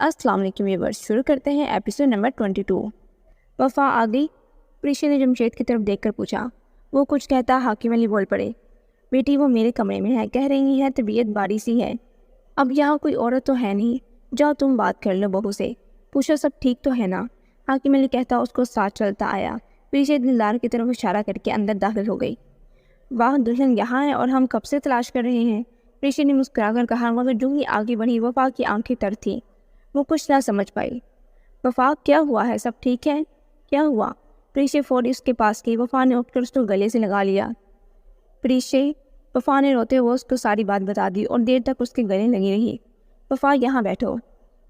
السلام علیکم ویورز، شروع کرتے ہیں ایپیسوڈ نمبر 22۔ وفا آ گئی؟ پریشا نے جمشید کی طرف دیکھ کر پوچھا۔ وہ کچھ کہتا حاکم علی بول پڑے۔ بیٹی وہ میرے کمرے میں ہے، کہہ رہی ہے طبیعت باری سی ہے۔ اب یہاں کوئی عورت تو ہے نہیں، جاؤ تم بات کر لو بہو سے، پوچھو سب ٹھیک تو ہے نا؟ حاکم علی کہتا اس کو ساتھ چلتا آیا۔ پریشا دلدار کی طرف اشارہ کر کے اندر داخل ہو گئی۔ واہ، دلہن یہاں ہے اور ہم کب سے تلاش کر رہے ہیں، پریشا نے مسکرا کر کہا، مگر جو ہی آگے بڑھی وفا کی آنکھیں تر تھیں۔ وہ کچھ نہ سمجھ پائی۔ وفا کیا ہوا ہے، سب ٹھیک ہے؟ کیا ہوا؟ پریشا فوری اس کے پاس گئی۔ وفا نے اٹھ کر اس کو گلے سے لگا لیا۔ پریشا، وفا نے روتے ہوئے اس کو ساری بات بتا دی اور دیر تک اس کے گلے لگی رہی۔ وفا یہاں بیٹھو،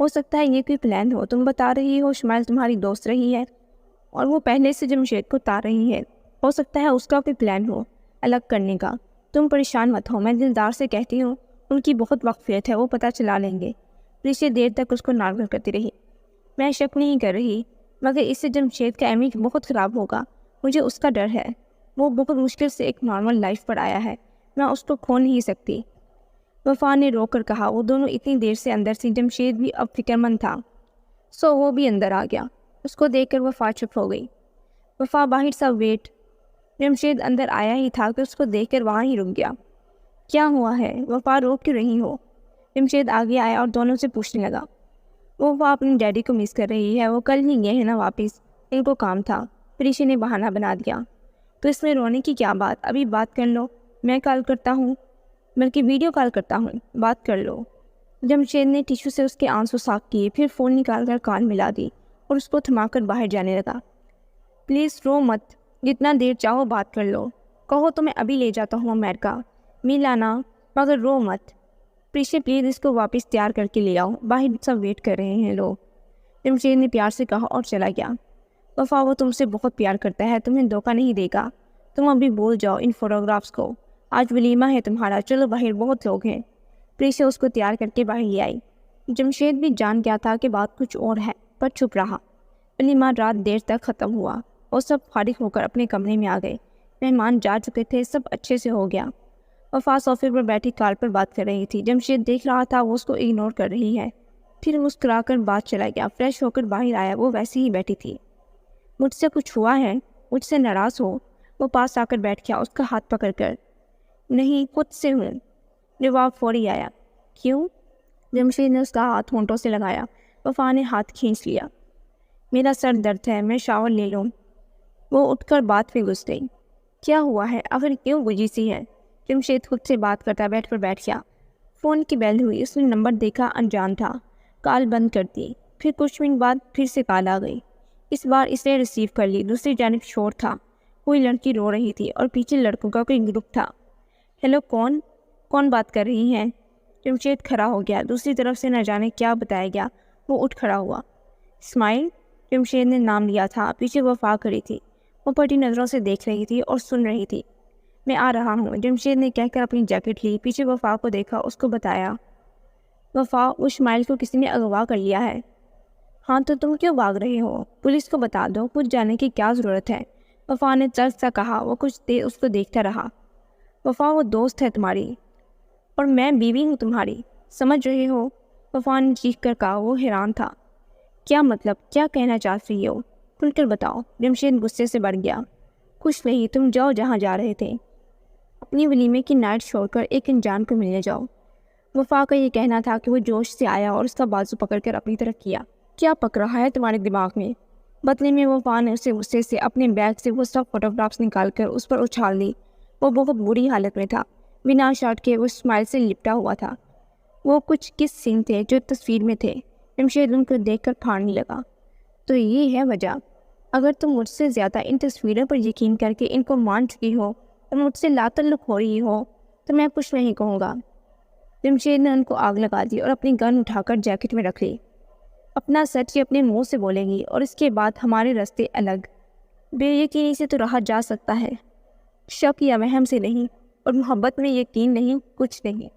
ہو سکتا ہے یہ کوئی پلان ہو، تم بتا رہی ہو شمائل تمہاری دوست رہی ہے اور وہ پہلے سے جمشید کو تار رہی ہے، ہو سکتا ہے اس کا کوئی پلان ہو الگ کرنے کا۔ تم پریشان مت ہو، میں دلدار سے کہتی ہوں، ان کی بہت واقفیت ہے، وہ پتہ چلا لیں گے۔ پریشا دیر تک اس کو نارمل کرتی رہی۔ میں شک نہیں کر رہی، مگر اس سے جمشید کا امیج بہت خراب ہوگا، مجھے اس کا ڈر ہے۔ وہ بہت مشکل سے ایک نارمل لائف پر آیا ہے، میں اس کو کھو نہیں سکتی۔ وفا نے رو کر کہا۔ وہ دونوں اتنی دیر سے اندر تھی، جمشید بھی اب فکر مند تھا، سو وہ بھی اندر آ گیا۔ اس کو دیکھ کر وفا چپ ہو گئی۔ وفا باہر سا ویٹ۔ جمشید اندر آیا ہی تھا کہ اس کو دیکھ کر وہاں ہی رک گیا۔ کیا ہوا ہے وفا، رو کیوں رہی ہو؟ جمشید آگے آیا اور دونوں سے پوچھنے لگا۔ وہ اپنی ڈیڈی کو مس کر رہی ہے، وہ کل ہی گئے ہیں نا واپس، ان کو کام تھا، پریشا نے بہانہ بنا دیا۔ تو اس میں رونے کی کیا بات، ابھی بات کر لو، میں کال کرتا ہوں، بلکہ ویڈیو کال کرتا ہوں، بات کر لو۔ جمشید نے ٹیشو سے اس کے آنسو صاف کیے، پھر فون نکال کر کان ملا دی اور اس کو تھما کر باہر جانے لگا۔ پلیز رو مت، جتنا دیر چاہو بات کر لو، کہو تو میں ابھی لے جاتا ہوں امریکہ، مل آنا، مگر رو مت۔ پریشا پلیز اس کو واپس تیار کر کے لے آؤ، باہر سب ویٹ کر رہے ہیں لوگ، جمشید نے پیار سے کہا اور چلا گیا۔ وفا، وہ تم سے بہت پیار کرتا ہے، تمہیں دھوکہ نہیں دے گا، تم ابھی بھول جاؤ ان فوٹوگرافس کو، آج ولیمہ ہے تمہارا، چلو باہر بہت لوگ ہیں۔ پریشا اس کو تیار کر کے باہر لے آئی۔ جمشید بھی جان گیا تھا کہ بات کچھ اور ہے، پر چھپ رہا۔ ولیمہ رات دیر تک ختم ہوا اور سب فارغ ہو کر اپنے کمرے میں آ گئے۔ مہمان جا چکے تھے، سب اچھے سے ہو گیا۔ وفا صوفے پر بیٹھی کال پر بات کر رہی تھی۔ جمشید دیکھ رہا تھا وہ اس کو اگنور کر رہی ہے، پھر مسکرا کر بات چلا گیا۔ فریش ہو کر باہر آیا، وہ ویسے ہی بیٹھی تھی۔ مجھ سے کچھ ہوا ہے، مجھ سے ناراض ہو؟ وہ پاس آ کر بیٹھ گیا، اس کا ہاتھ پکڑ کر۔ نہیں، خود سے ہوں، جواب فوری آیا۔ کیوں؟ جمشید نے اس کا ہاتھ ہونٹوں سے لگایا۔ وفا نے ہاتھ کھینچ لیا۔ میرا سر درد ہے، میں شاور لے لوں؟ وہ اٹھ کر بات پہ گھس گئی۔ کیا ہوا ہے آخر، کیوں گجی سی ہے؟ جمشید خود سے بات کرتا بیٹھ پر بیٹھ گیا۔ فون کی بیل ہوئی، اس نے نمبر دیکھا، انجان تھا، کال بند کر دی۔ پھر کچھ منٹ بعد پھر سے کال آ گئی، اس بار اس نے ریسیو کر لی۔ دوسری جانب شور تھا، کوئی لڑکی رو رہی تھی اور پیچھے لڑکوں کا کوئی گروپ تھا۔ ہیلو، کون بات کر رہی ہیں؟ جمشید کھڑا ہو گیا، دوسری طرف سے نہ جانے کیا بتایا گیا، وہ اٹھ کھڑا ہوا۔ اسماعیل، جمشید نے نام لیا تھا۔ پیچھے وفا کھڑی تھی، وہ پٹی نظروں سے دیکھ رہی تھی اور سن رہی تھی۔ میں آ رہا ہوں، جمشید نے کہہ کر اپنی جیکٹ لی، پیچھے وفا کو دیکھا، اس کو بتایا۔ وفا، وہ اسماعیل کو کسی نے اغوا کر لیا ہے۔ ہاں تو تم کیوں بھاگ رہے ہو؟ پولیس کو بتا دو، کچھ جانے کی کیا ضرورت ہے؟ وفا نے چرچ سا کہا۔ وہ کچھ دیر اس کو دیکھتا رہا۔ وفا، وہ دوست ہے تمہاری اور میں بیوی ہوں تمہاری، سمجھ رہے ہو؟ وفا نے چیخ کر کہا۔ وہ حیران تھا۔ کیا مطلب، کیا کہنا چاہتی رہی ہو؟ کھل کر بتاؤ۔ جمشید غصے سے بڑھ گیا۔ کچھ نہیں، تم جاؤ جہاں جا رہے تھے، اپنی ولیمے کی نائٹ چھوڑ کر ایک انجان کو ملنے جاؤ۔ وفا کا یہ کہنا تھا کہ وہ جوش سے آیا اور اس کا بازو پکڑ کر اپنی طرف کیا۔ کیا پک رہا ہے تمہارے دماغ میں؟ بدلے میں وفا نے اسے غصے سے اپنے بیگ سے وہ سب فوٹوگرافس نکال کر اس پر اچھال دی۔ وہ بہت بری حالت میں تھا، بنا شرٹ کے وہ اسماعیل سے لپٹا ہوا تھا۔ وہ کچھ کس سین تھے جو تصویر میں تھے؟ جمشید ان کو دیکھ کر پھاڑنے لگا۔ تو یہ ہے وجہ، اگر تم مجھ سے زیادہ ان تصویروں پر یقین کر کے ان کو مان چکی ہو اور مجھ سے لا تعلق ہو رہی ہو تو میں کچھ نہیں کہوں گا۔ جمشید نے ان کو آگ لگا دی اور اپنی گن اٹھا کر جیکٹ میں رکھ لی۔ اپنا سچ یہ اپنے منہ سے بولے گی اور اس کے بعد ہمارے راستے الگ۔ بے یقینی سے تو رہا جا سکتا ہے، شک یا وہم سے نہیں، اور محبت میں یقین نہیں، کچھ نہیں۔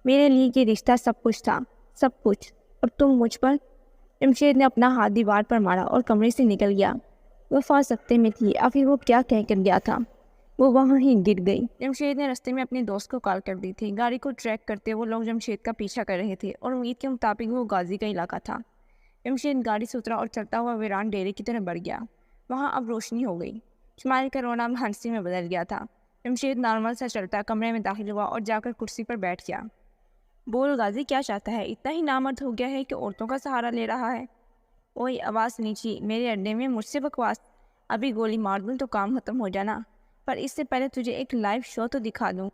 میرے لیے یہ رشتہ سب کچھ تھا، سب کچھ، اور تم مجھ پر۔ جمشید نے اپنا ہاتھ دیوار پر مارا اور کمرے سے نکل گیا۔ وفا سکتے میں تھی، آخر وہ کیا کہہ کر گیا تھا؟ وہ وہاں ہی گر گئی۔ جمشید نے رستے میں اپنے دوست کو کال کر دی تھی۔ گاڑی کو ٹریک کرتے وہ لوگ جمشید کا پیچھا کر رہے تھے اور امید کے مطابق وہ غازی کا علاقہ تھا۔ جمشید گاڑی سے اترا اور چلتا ہوا ویران ڈیرے کی طرف بڑھ گیا۔ وہاں اب روشنی ہو گئی۔ اسماعیل کا رونا اب ہنسی میں بدل گیا تھا۔ جمشید نارمل سا چلتا کمرے میں داخل ہوا اور جا کر کرسی پر بیٹھ گیا۔ بول غازی، کیا چاہتا ہے؟ اتنا ہی نامرد ہو گیا ہے کہ عورتوں کا سہارا لے رہا ہے؟ اوئی آواز نیچی، میرے اڈے میں مجھ سے بکواس؟ ابھی گولی مار دوں تو کام ختم ہو جانا، پر اس سے پہلے تجھے ایک لائیو شو تو دکھا دوں۔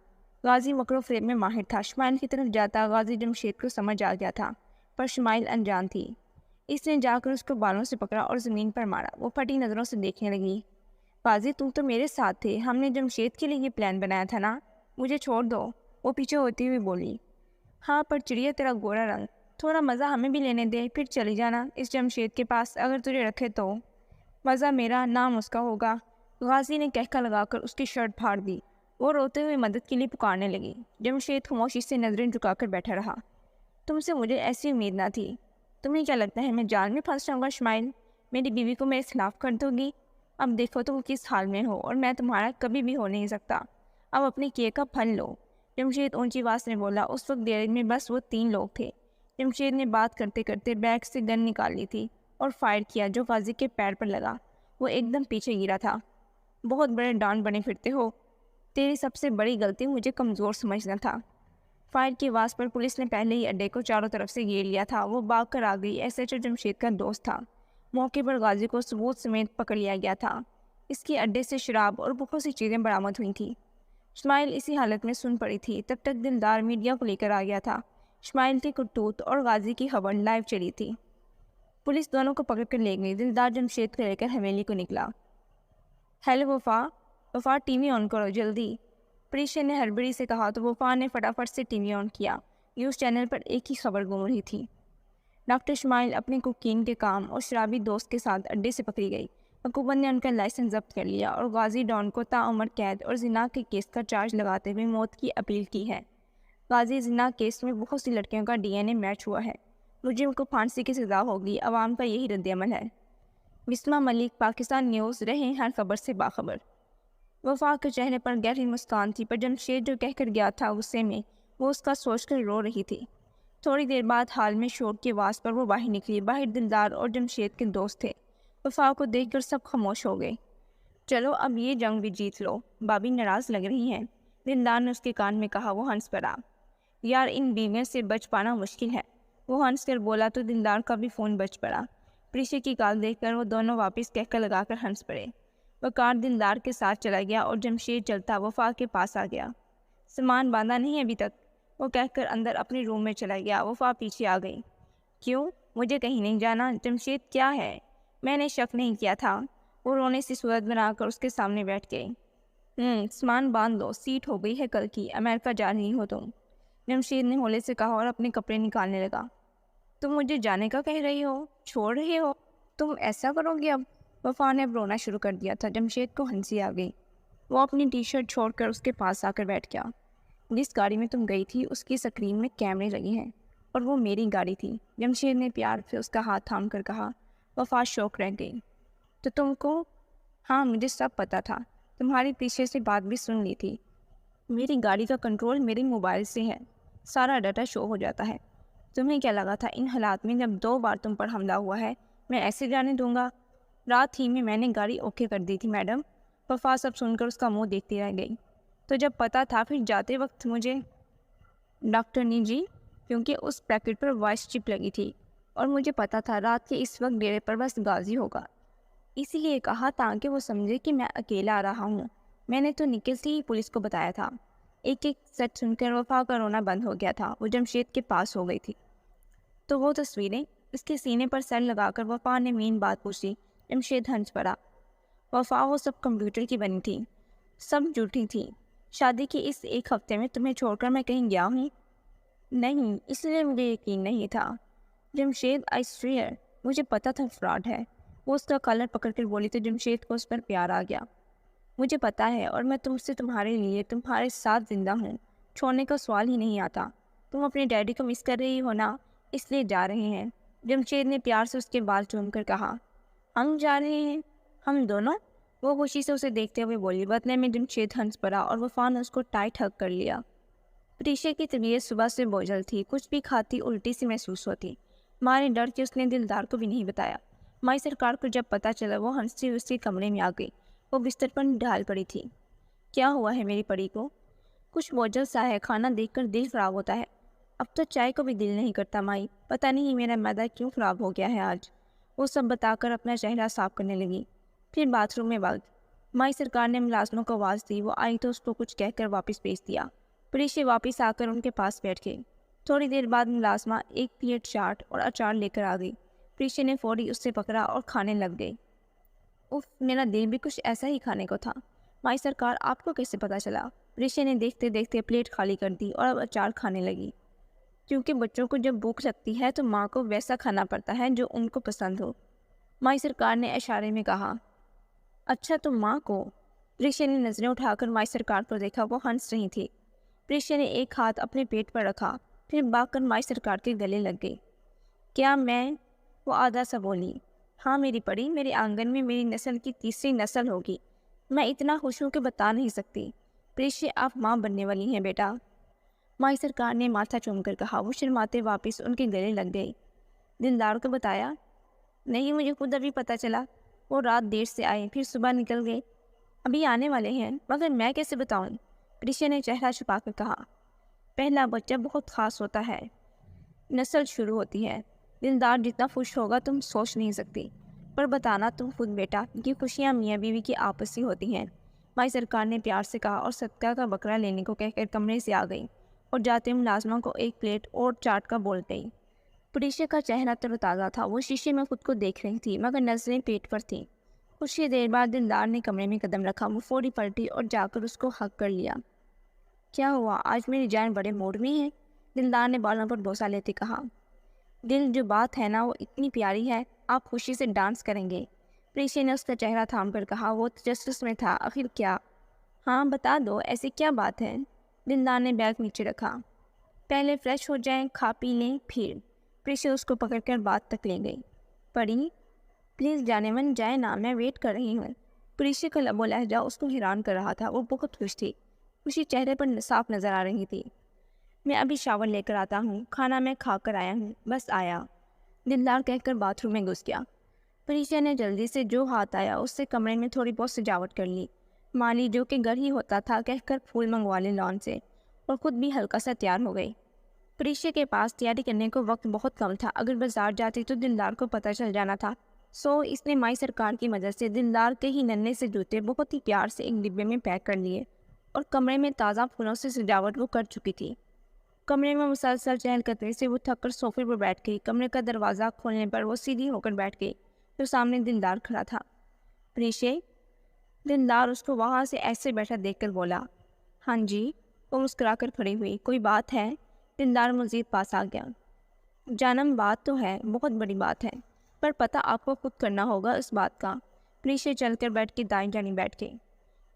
غازی مکر و فریب میں ماہر تھا۔ شمائل کی طرف جاتا غازی جمشید کو سمجھ آ گیا تھا، پر شمائل انجان تھی۔ اس نے جا کر اس کو بالوں سے پکڑا اور زمین پر مارا۔ وہ پھٹی نظروں سے دیکھنے لگی۔ غازی، تم تو میرے ساتھ تھے، ہم نے جمشید کے لیے یہ پلان بنایا تھا نا، مجھے چھوڑ دو۔ وہ پیچھے ہوتی ہوئی بولی۔ ہاں، پر چڑیا تیرا گورا رنگ، تھوڑا مزہ ہمیں بھی لینے دے، پھر چلی جانا اس جمشید کے پاس، اگر تجھے رکھے تو۔ مزہ میرا، نام اس کا ہوگا۔ غازی نے کہکا لگا کر اس کی شرٹ پھاڑ دی۔ وہ روتے ہوئے مدد کے لیے پکارنے لگی۔ جمشید خاموشی سے نظریں جھکا کر بیٹھا رہا۔ تم سے مجھے ایسی امید نہ تھی۔ تمہیں کیا لگتا ہے میں جال میں پھنس جاؤں گا شمائل؟ میری بیوی کو میرے خلاف کر دو گی؟ اب دیکھو تم کس حال میں ہو، اور میں تمہارا کبھی بھی ہو نہیں سکتا۔ اب اپنے کیے کا پھل لو۔ جمشید اونچی آواز میں بولا۔ اس وقت ڈیرے میں بس وہ 3 لوگ تھے۔ جمشید نے بات کرتے کرتے بیگ سے گن نکال لی تھی اور فائر کیا، جو غازی کے پیر پر لگا۔ وہ ایک دم پیچھے گرا تھا۔ بہت بڑے ڈان بنے پھرتے ہو، تیری سب سے بڑی غلطی مجھے کمزور سمجھنا تھا۔ فائر کی آواز پر پولیس نے پہلے ہی اڈے کو چاروں طرف سے گھیر لیا تھا۔ وہ بھاگ کر آ گئی۔ ایس ایچ او جمشید کا دوست تھا۔ موقع پر غازی کو ثبوت سمیت پکڑ لیا گیا تھا۔ اس کے اڈے سے شراب اور بہت سی چیزیں برآمد ہوئی تھیں۔ شمائل اسی حالت میں سن پڑی تھی، تب تک دلدار میڈیا کو لے کر آ گیا تھا۔ شمائل کی کرتوت اور غازی کی خبر لائیو چلی تھی۔ پولیس دونوں کو پکڑ کر لے گئی۔ دلدار جمشید کو لے کر حویلی کو نکلا۔ ہیلو وفا، ٹی وی آن کرو جلدی، پریشا نے ہڑبڑی سے کہا تو وفا نے فٹافٹ سے ٹی وی آن کیا۔ نیوز چینل پر ایک ہی خبر گھوم رہی تھی۔ ڈاکٹر شمائل اپنے کوکین کے کام اور شرابی دوست کے ساتھ اڈے سے پکڑی گئی۔ حکومت نے ان کا لائسنس ضبط کر لیا اور غازی ڈان کو تعمر قید اور زنا کے کیس کا چارج لگاتے ہوئے موت کی اپیل کی ہے۔ غازی زنا کیس میں بہت سی لڑکیوں کا ڈی این اے میچ ہوا ہے۔ مجرم کو پھانسی کی سزا ہوگی۔ عوام کا یہی رد عمل ہے۔ بسمہ ملک، پاکستان نیوز، رہے ہر خبر سے باخبر۔ وفا کے چہرے پر گہری مسکان تھی، پر جمشید جو کہہ کر گیا تھا غصے میں، وہ اس کا سوچ کر رو رہی تھی۔ تھوڑی دیر بعد ہال میں شور کی آواز پر وہ باہر نکلی۔ باہر دلدار اور جمشید کے دوست تھے۔ وفا کو دیکھ کر سب خاموش ہو گئے۔ چلو اب یہ جنگ بھی جیت لو، بابی ناراض لگ رہی ہیں، دلدار نے اس کے کان میں کہا۔ وہ ہنس پڑا۔ یار، ان بیویوں سے بچ پانا مشکل ہے، وہ ہنس کر بولا تو دلدار کا بھی فون بچ پڑا۔ پریشے کی کال دیکھ کر وہ دونوں واپس کہکا لگا کر ہنس پڑے۔ وقار دلدار کے ساتھ چلا گیا اور جمشید چلتا وفا کے پاس آ گیا۔ سامان باندھا نہیں ابھی تک، وہ کہہ کر اندر اپنے روم میں چلا گیا۔ وفا پیچھے آ گئی۔ کیوں؟ مجھے کہیں نہیں جانا۔ جمشید، کیا ہے؟ میں نے شک نہیں کیا تھا۔ وہ رونے سے صورت بنا کر اس کے سامنے بیٹھ گئی۔ سامان باندھ دو، سیٹ ہو گئی ہے کل کی، امریکہ جا رہی ہو تم، جمشید نے ہولے سے کہا اور اپنے کپڑے نکالنے لگا۔ تم مجھے جانے کا کہہ رہی ہو، چھوڑ رہے ہو؟ تم ایسا کرو گی اب؟ وفا نے اب رونا شروع کر دیا تھا۔ جمشید کو ہنسی آ گئی۔ وہ اپنی ٹی شرٹ چھوڑ کر اس کے پاس آ کر بیٹھ گیا۔ جس گاڑی میں تم گئی تھی اس کی سکرین میں کیمرے لگے ہیں، اور وہ میری گاڑی تھی، جمشید نے پیار سے اس کا ہاتھ تھام کر کہا۔ وفا شوق رہ گئی۔ تو تم کو؟ ہاں، مجھے سب پتا تھا، تمہاری پیچھے سے بات بھی سن لی تھی۔ میری گاڑی کا کنٹرول میرے موبائل سے ہے، سارا ڈاٹا شو ہو جاتا ہے۔ تمہیں کیا لگا تھا ان حالات میں جب 2 بار تم پر حملہ ہوا ہے میں ایسے جانے دوں گا؟ رات ہی میں نے گاڑی اوکے کر دی تھی میڈم۔ وفا سب سن کر اس کا منہ دیکھتی رہ گئی۔ تو جب پتا تھا پھر جاتے وقت مجھے؟ ڈاکٹر نے جی، کیونکہ اس پیکٹ پر وائس چپ لگی تھی، اور مجھے پتا تھا رات کے اس وقت ڈیرے پر بس غازی ہوگا، اسی لیے کہا تاکہ وہ سمجھے کہ میں اکیلا آ رہا ہوں۔ میں نے تو نکل سے ہی پولیس کو بتایا تھا۔ ایک ایک سچ سن کر وفا کا رونا بند ہو گیا تھا۔ وہ جمشید کے پاس ہو گئی تھی۔ تو وہ تصویریں؟ اس کے سینے پر سر لگا کر وفا نے مین بات پوچھی۔ جمشید ہنس پڑا۔ وفا، وہ سب کمپیوٹر کی بنی تھی، سب جھوٹی تھی۔ شادی کے اس 1 ہفتے میں تمہیں چھوڑ کر میں کہیں گیا ہوں؟ نہیں، اس لیے مجھے یقین نہیں تھا۔ جمشید، آئی سویئر، مجھے پتا تھا فراڈ ہے۔ وہ اس کا کالر پکڑ کر بولی تو جمشید کو اس پر پیار آ گیا۔ مجھے پتا ہے، اور میں تم سے تمہارے لیے تمہارے ساتھ زندہ ہوں، چھوڑنے کا سوال ہی نہیں آتا۔ تم اپنے ڈیڈی کو مس کر رہی ہو نا، اس لیے جا رہے ہیں۔ جمشید نے پیار سے اس کے بال چوم کر کہا۔ ہم جا رہے ہیں؟ ہم دونوں؟ وہ خوشی سے اسے دیکھتے ہوئے بولی۔ بدلے میں جمشید ہنس پڑا اور وفا نے اس کو ٹائٹ ہگ کر لیا۔ پریشا کی طبیعت صبح سے بوجھل تھی، کچھ بھی کھاتی الٹی سی محسوس ہوتی۔ مارے ڈر کے اس نے دلدار کو بھی نہیں بتایا۔ مائی سرکار کو جب پتہ چلا وہ ہنستی اس کے کمرے میں آ گئی۔ وہ بستر پر ڈھال پڑی تھی۔ کیا ہوا ہے میری پری کو؟ کچھ بوجھل سا ہے، کھانا دیکھ کر دل خراب ہوتا ہے۔ اب تو چائے کو بھی دل نہیں کرتا مائی، پتہ نہیں میرا معدہ کیوں خراب ہو گیا ہے آج۔ وہ سب بتا کر اپنا چہرہ صاف کرنے لگی۔ پھر باتھ روم میں بھاگ۔ مائی سرکار نے ملازموں کو آواز دی، وہ آئی تو اس کو کچھ کہہ کر واپس بھیج دیا۔ پریشے واپس آ کر ان کے پاس بیٹھ گئی۔ تھوڑی دیر بعد ملازمہ ایک پلیٹ چاٹ اور اچار لے کر آ گئی۔ پریشے نے فوری اس سے پکڑا اور کھانے لگ گئی۔ اف، میرا دل بھی کچھ ایسا ہی کھانے کو تھا۔ مائی سرکار آپ کو کیسے پتہ چلا؟ پریشے نے دیکھتے دیکھتے پلیٹ خالی کر دی اور اب اچار کھانے لگی۔ کیونکہ بچوں کو جب بھوک لگتی ہے تو ماں کو ویسا کھانا پڑتا ہے جو ان کو پسند ہو، مائی سرکار نے اشارے میں کہا۔ اچھا تو ماں کو؟ پریشے نے نظریں اٹھا کر مائی سرکار کو دیکھا، وہ ہنس رہی تھی۔ پریشے نے ایک ہاتھ اپنے پیٹ پر رکھا، پھر بھاگ کر مائی سرکار کے گلے لگ گئی۔ کیا میں؟ وہ آدھا سا بولی۔ ہاں میری پری، میرے آنگن میں میری نسل کی تیسری نسل ہوگی۔ میں اتنا خوش ہوں کہ بتا نہیں سکتی۔ پریشے آپ ماں بننے والی ہیں بیٹا۔ مائی سرکار نے ماتھا چوم کر کہا۔ وہ شرماتے واپس ان کے گلے لگ گئی۔ دلدار کو بتایا؟ نہیں، مجھے خود ابھی پتہ چلا۔ وہ رات دیر سے آئے، پھر صبح نکل گئے، ابھی آنے والے ہیں، مگر میں کیسے بتاؤں؟ پریشے نے چہرہ چھپا کر کہا۔ پہلا بچہ بہت خاص ہوتا ہے، نسل شروع ہوتی ہے۔ دلدار جتنا خوش ہوگا تم سوچ نہیں سکتی، پر بتانا تم خود بیٹا، یہ خوشیاں میاں بیوی کی آپسی ہوتی ہیں، مائی سرکار نے پیار سے کہا اور صدقہ کا بکرا لینے کو کہہ کر کمرے سے آ گئی اور جاتے ملازموں کو ایک پلیٹ اور چاٹ کا بول گئی۔ پریشے کا چہرہ تر و تازہ تھا، وہ شیشے میں خود کو دیکھ رہی تھی مگر نظریں پیٹ پر تھیں۔ کچھ ہی دیر بعد دلدار نے کمرے میں قدم رکھا، وہ فوری پلٹی اور جا کر اس کو ہگ کر لیا۔ کیا ہوا، آج میری جان بڑے موڈ میں ہے؟ دلدار نے بالوں پر بوسہ لیتے کہا۔ دل، جو بات ہے نا وہ اتنی پیاری ہے، آپ خوشی سے ڈانس کریں گے؟ پریشے نے اس کا چہرہ تھام کر کہا۔ وہ تجسس میں تھا، آخر کیا؟ ہاں بتا دو، ایسی کیا بات ہے؟ دلدار نے بیگ نیچے رکھا۔ پہلے فریش ہو جائیں، کھا پی لیں، پھر۔ پریشے اس کو پکڑ کر بات تک لے گئی۔ پڑی پلیز جانے من جائے نا، میں ویٹ کر رہی ہوں۔ پریشے کا لب و لہجہ اس کو حیران کر رہا تھا، وہ بہت خوش تھی، خوشی چہرے پر صاف نظر آ رہی تھی۔ میں ابھی شاور لے کر آتا ہوں، کھانا میں کھا کر آیا ہوں، بس آیا، دلدار کہہ کر باتھ روم میں گھس گیا۔ پریشا نے جلدی سے جو ہاتھ آیا اس سے کمرے میں تھوڑی بہت سجاوٹ کر لی۔ مالی جو کہ گھر ہی ہوتا تھا کہہ کر پھول منگوا لے لان سے، اور خود بھی ہلکا سا تیار ہو گئی۔ پریشا کے پاس تیاری کرنے کو وقت بہت کم تھا، اگر بازار جاتی تو دلدار کو پتہ چل جانا تھا، سو اس نے مائی سرکار کی مدد سے دلدار کے ہی ننھے سے جوتے بہت ہی پیار سے ایک ڈبے میں پیک کر لیے، اور کمرے میں تازہ پھولوں سے سجاوٹ وہ کر چکی تھی۔ کمرے میں مسلسل چہل قدمی سے وہ تھک کر صوفے پر بیٹھ گئی۔ کمرے کا دروازہ کھولنے پر وہ سیدھی ہو کر بیٹھ گئی تو سامنے دلدار کھڑا تھا۔ پریشے؟ دلدار اس کو وہاں سے ایسے بیٹھا دیکھ کر بولا۔ ہاں جی۔ وہ مسکرا کر کھڑی ہوئی۔ کوئی بات ہے؟ دلدار مزید پاس آ گیا۔ جانم بات تو ہے، بہت بڑی بات ہے، پر پتہ آپ کو خود کرنا ہوگا اس بات کا۔ پریشے چل کر بیٹھ کے دائیں جانب بیٹھ گئی۔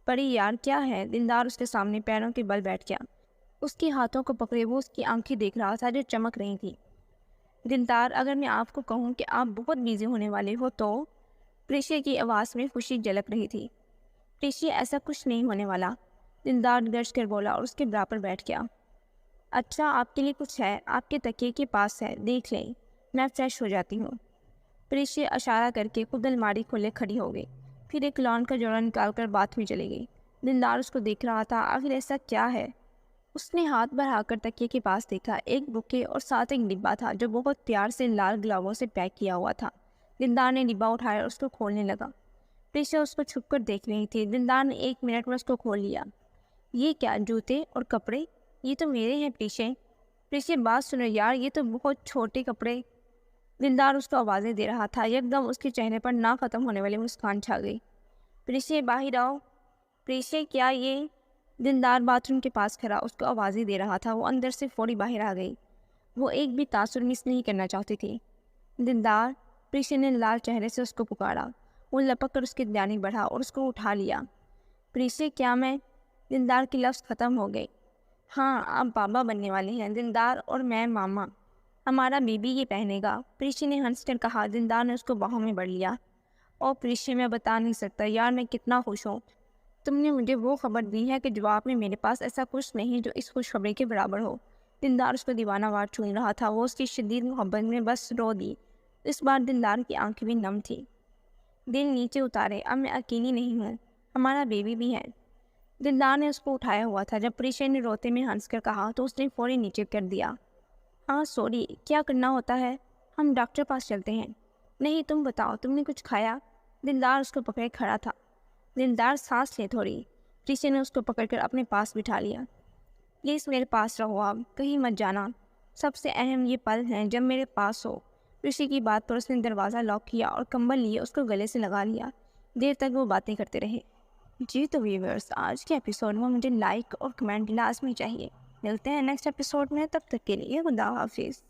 پری یار کیا ہے؟ دلدار اس کے سامنے پیروں کے بل بیٹھ گیا۔ اس کے ہاتھوں کو پکڑے وہ اس کی آنکھیں دیکھ رہا تھا جو چمک رہی تھی۔ دلدار، اگر میں آپ کو کہوں کہ آپ بہت بیزی ہونے والے ہو تو؟ پریشے کی آواز میں خوشی جھلک رہی تھی۔ پریشے ایسا کچھ نہیں ہونے والا، دلدار گرج کر بولا اور اس کے برابر بیٹھ گیا۔ اچھا، آپ کے لیے کچھ ہے، آپ کے تکیے کے پاس ہے، دیکھ لیں، میں فریش ہو جاتی ہوں۔ پریشے اشارہ کر کے خود الماری کھولے کھڑی ہو گئی، پھر ایک لان کا جوڑا نکال کر باتھ میں چلی گئی۔ دلدار اس کو دیکھ رہا تھا، آخر ایسا کیا ہے؟ اس نے ہاتھ بڑھا کر تکیے کے پاس دیکھا، ایک بکے اور ساتھ ایک ڈبہ تھا جو بہت پیار سے لال گلاووں سے پیک کیا ہوا تھا۔ دلدار نے ڈبہ اٹھایا اور اس کو کھولنے لگا۔ پریشا اس کو چھپ کر دیکھ رہی تھی۔ دلدار نے 1 منٹ میں اس کو کھول لیا۔ یہ کیا، جوتے اور کپڑے؟ یہ تو میرے ہیں پریشے بات سنو یار، یہ تو بہت چھوٹے کپڑے۔ دلدار اس کو آوازیں دے رہا تھا، یکدم اس کے چہرے پر نہ ختم ہونے والی مسکان چھا گئی۔ پریشے باہر آؤ۔ پریشے کیا یہ؟ دلدار باتھ روم کے پاس کھڑا اس کو آوازیں دے رہا تھا، وہ اندر سے فوری باہر آ گئی۔ وہ ایک بھی تاثر مس نہیں کرنا چاہتی تھی۔ دلدار، پریشے نے لال چہرے سے اس کو پکارا۔ وہ لپک کر اس کی جانب بڑھا اور اس کو اٹھا لیا۔ پریشے کیا میں؟ دلدار کی لفظ ختم ہو گئی۔ ہاں، آپ بابا بننے والے ہیں دلدار، اور میں ماما، ہمارا بیبی یہ پہنے گا، پریشے نے ہنس کر کہا۔ دلدار نے اس کو باہوں میں بڑھ لیا۔ اور پریشے، میں بتا نہیں سکتا یار، میں کتنا خوش ہوں، تم نے مجھے وہ خبر دی ہے کہ جواب میں میرے پاس ایسا کچھ نہیں جو اس خوشخبری کے برابر ہو۔ دلدار اس کو دیوانہ وار چون رہا تھا۔ وہ اس کی شدید محبت میں بس رو دی۔ اس بار دلدار کی آنکھیں بھی نم تھی۔ دل نیچے اتارے، اب میں اکیلی نہیں ہوں، ہمارا بیبی بھی ہے۔ دلدار نے اس کو اٹھایا ہوا تھا۔ جب پریشا نے روتے میں ہنس کر کہا تو اس نے فوری نیچے کر دیا۔ ہاں سوری، کیا کرنا ہوتا ہے؟ ہم ڈاکٹر پاس چلتے ہیں۔ نہیں، تم بتاؤ، تم نے کچھ کھایا؟ دلدار اس کو پکڑے کھڑا تھا۔ دلدار سانس لے تھوڑی۔ پریشا نے اس کو پکڑ کر اپنے پاس بٹھا لیا۔ پلیز میرے پاس رہو، آپ کہیں مت جانا۔ سب سے اہم یہ پل ہیں جب میرے پاس ہو۔ رشی کی بات پر اس نے دروازہ لاک کیا اور کمبل لیے اس کو گلے سے لگا لیا۔ دیر تک وہ باتیں کرتے رہے۔ جی تو ویورز، آج کے ایپیسوڈ میں مجھے لائک اور کمنٹ لازمی چاہیے۔ ملتے ہیں نیکسٹ ایپیسوڈ میں، تب تک کے لیے خدا حافظ۔